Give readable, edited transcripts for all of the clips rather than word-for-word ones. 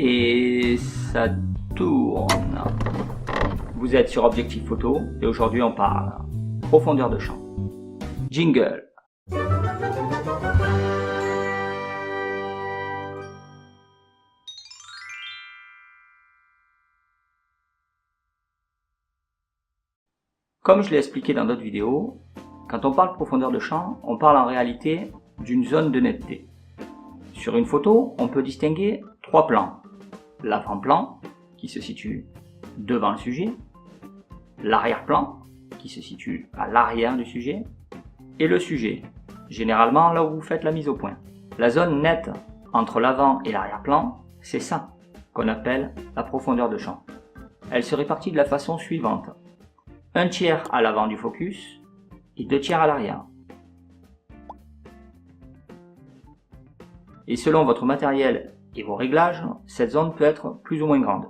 Et ça tourne. Vous êtes sur Objectif Photo et aujourd'hui on parle profondeur de champ. Jingle. Comme je l'ai expliqué dans d'autres vidéos, quand on parle profondeur de champ, on parle en réalité d'une zone de netteté. Sur une photo, on peut distinguer trois plans. L'avant-plan, qui se situe devant le sujet, l'arrière-plan, qui se situe à l'arrière du sujet, et le sujet, généralement là où vous faites la mise au point. La zone nette entre l'avant et l'arrière-plan, c'est ça qu'on appelle la profondeur de champ. Elle se répartit de la façon suivante. 1/3 à l'avant du focus et 2/3 à l'arrière. Et selon votre matériel et vos réglages, cette zone peut être plus ou moins grande.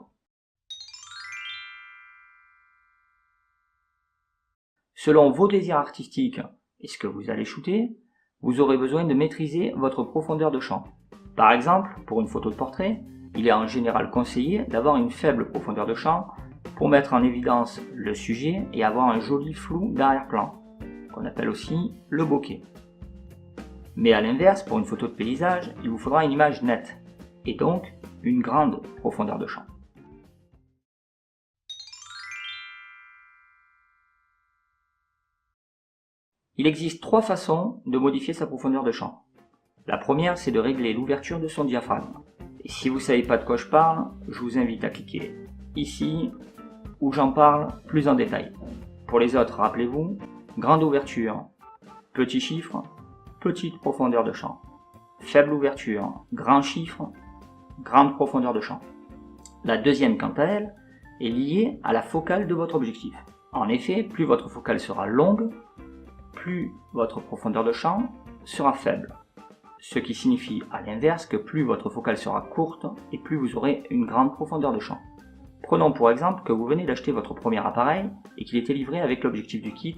Selon vos désirs artistiques et ce que vous allez shooter, vous aurez besoin de maîtriser votre profondeur de champ. Par exemple, pour une photo de portrait, il est en général conseillé d'avoir une faible profondeur de champ pour mettre en évidence le sujet et avoir un joli flou d'arrière-plan, qu'on appelle aussi le bokeh. Mais à l'inverse, pour une photo de paysage, il vous faudra une image nette, et donc une grande profondeur de champ. Il existe trois façons de modifier sa profondeur de champ. La première, c'est de régler l'ouverture de son diaphragme. Et si vous ne savez pas de quoi je parle, je vous invite à cliquer ici, où j'en parle plus en détail. Pour les autres, rappelez-vous, grande ouverture, petit chiffre, petite profondeur de champ. Faible ouverture, grand chiffre, grande profondeur de champ. La deuxième, quant à elle, est liée à la focale de votre objectif. En effet, plus votre focale sera longue, plus votre profondeur de champ sera faible. Ce qui signifie à l'inverse que plus votre focale sera courte et plus vous aurez une grande profondeur de champ. Prenons pour exemple que vous venez d'acheter votre premier appareil et qu'il était livré avec l'objectif du kit,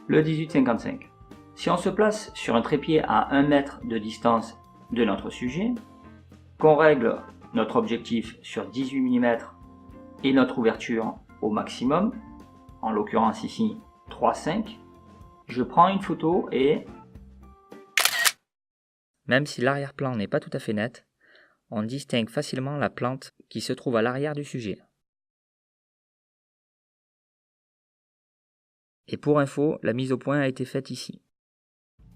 le 18-55. Si on se place sur un trépied à 1 mètre de distance de notre sujet, qu'on règle notre objectif sur 18 mm et notre ouverture au maximum, en l'occurrence ici 3,5, je prends une photo et... Même si l'arrière-plan n'est pas tout à fait net, on distingue facilement la plante qui se trouve à l'arrière du sujet. Et pour info, la mise au point a été faite ici.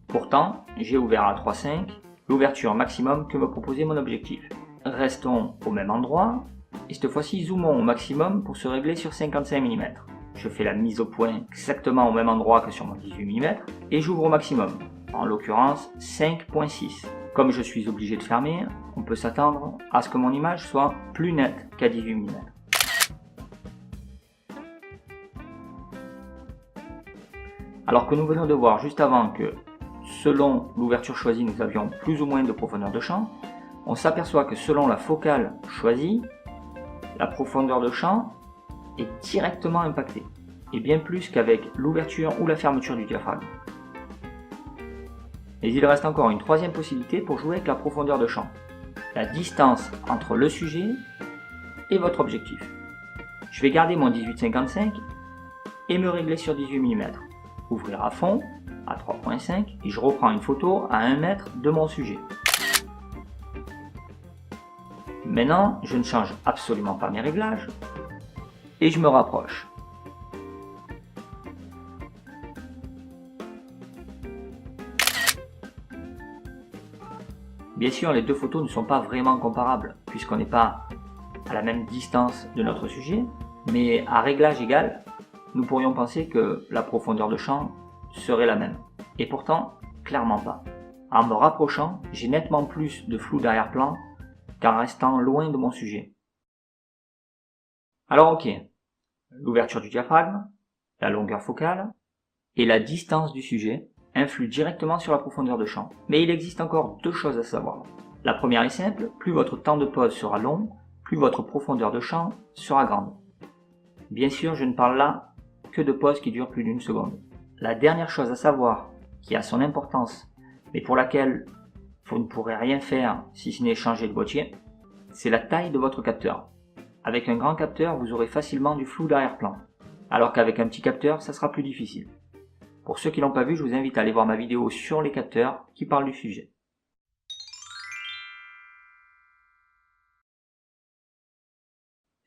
Pourtant, j'ai ouvert à 3,5, l'ouverture maximum que me proposait mon objectif. Restons au même endroit, et cette fois-ci zoomons au maximum pour se régler sur 55 mm. Je fais la mise au point exactement au même endroit que sur mon 18 mm, et j'ouvre au maximum, en l'occurrence 5.6. Comme je suis obligé de fermer, on peut s'attendre à ce que mon image soit plus nette qu'à 18 mm. Alors que nous venons de voir juste avant que, selon l'ouverture choisie, nous avions plus ou moins de profondeur de champ, on s'aperçoit que selon la focale choisie, la profondeur de champ est directement impactée, et bien plus qu'avec l'ouverture ou la fermeture du diaphragme. Mais il reste encore une troisième possibilité pour jouer avec la profondeur de champ, la distance entre le sujet et votre objectif. Je vais garder mon 18-55 et me régler sur 18 mm. Ouvrir à fond, à 3.5, et je reprends une photo à 1 mètre de mon sujet. Maintenant, je ne change absolument pas mes réglages, et je me rapproche. Bien sûr, les deux photos ne sont pas vraiment comparables, puisqu'on n'est pas à la même distance de notre sujet, mais à réglage égal, nous pourrions penser que la profondeur de champ serait la même. Et pourtant, clairement pas. En me rapprochant, j'ai nettement plus de flou d'arrière-plan qu'en restant loin de mon sujet. Alors ok, l'ouverture du diaphragme, la longueur focale et la distance du sujet influent directement sur la profondeur de champ. Mais il existe encore deux choses à savoir. La première est simple, plus votre temps de pause sera long, plus votre profondeur de champ sera grande. Bien sûr, je ne parle là que de pause qui dure plus d'1 seconde. La dernière chose à savoir, qui a son importance, mais pour laquelle vous ne pourrez rien faire si ce n'est changer de boîtier, c'est la taille de votre capteur. Avec un grand capteur, vous aurez facilement du flou d'arrière-plan, alors qu'avec un petit capteur, ça sera plus difficile. Pour ceux qui l'ont pas vu, je vous invite à aller voir ma vidéo sur les capteurs qui parle du sujet.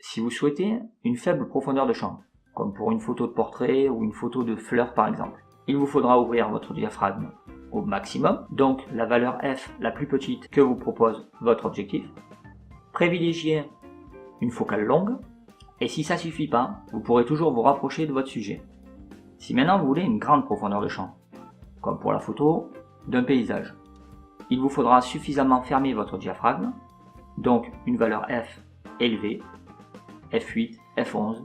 Si vous souhaitez une faible profondeur de champ, comme pour une photo de portrait ou une photo de fleurs par exemple, il vous faudra ouvrir votre diaphragme au maximum, donc la valeur f la plus petite que vous propose votre objectif. Privilégiez une focale longue, et si ça suffit pas, vous pourrez toujours vous rapprocher de votre sujet. Si maintenant vous voulez une grande profondeur de champ, comme pour la photo d'un paysage, il vous faudra suffisamment fermer votre diaphragme, donc une valeur f élevée, f8, f11,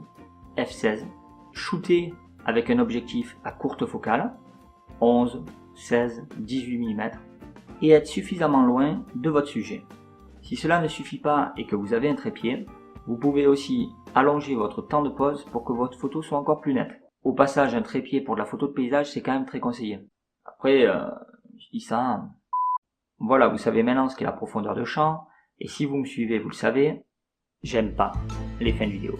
f16, shooter avec un objectif à courte focale, 11, 16, 18 mm, et être suffisamment loin de votre sujet. Si cela ne suffit pas et que vous avez un trépied, vous pouvez aussi allonger votre temps de pose pour que votre photo soit encore plus nette. Au passage, un trépied pour de la photo de paysage, c'est quand même très conseillé. Après, je dis ça, voilà, vous savez maintenant ce qu'est la profondeur de champ, et si vous me suivez, vous le savez, j'aime pas les fins de vidéo.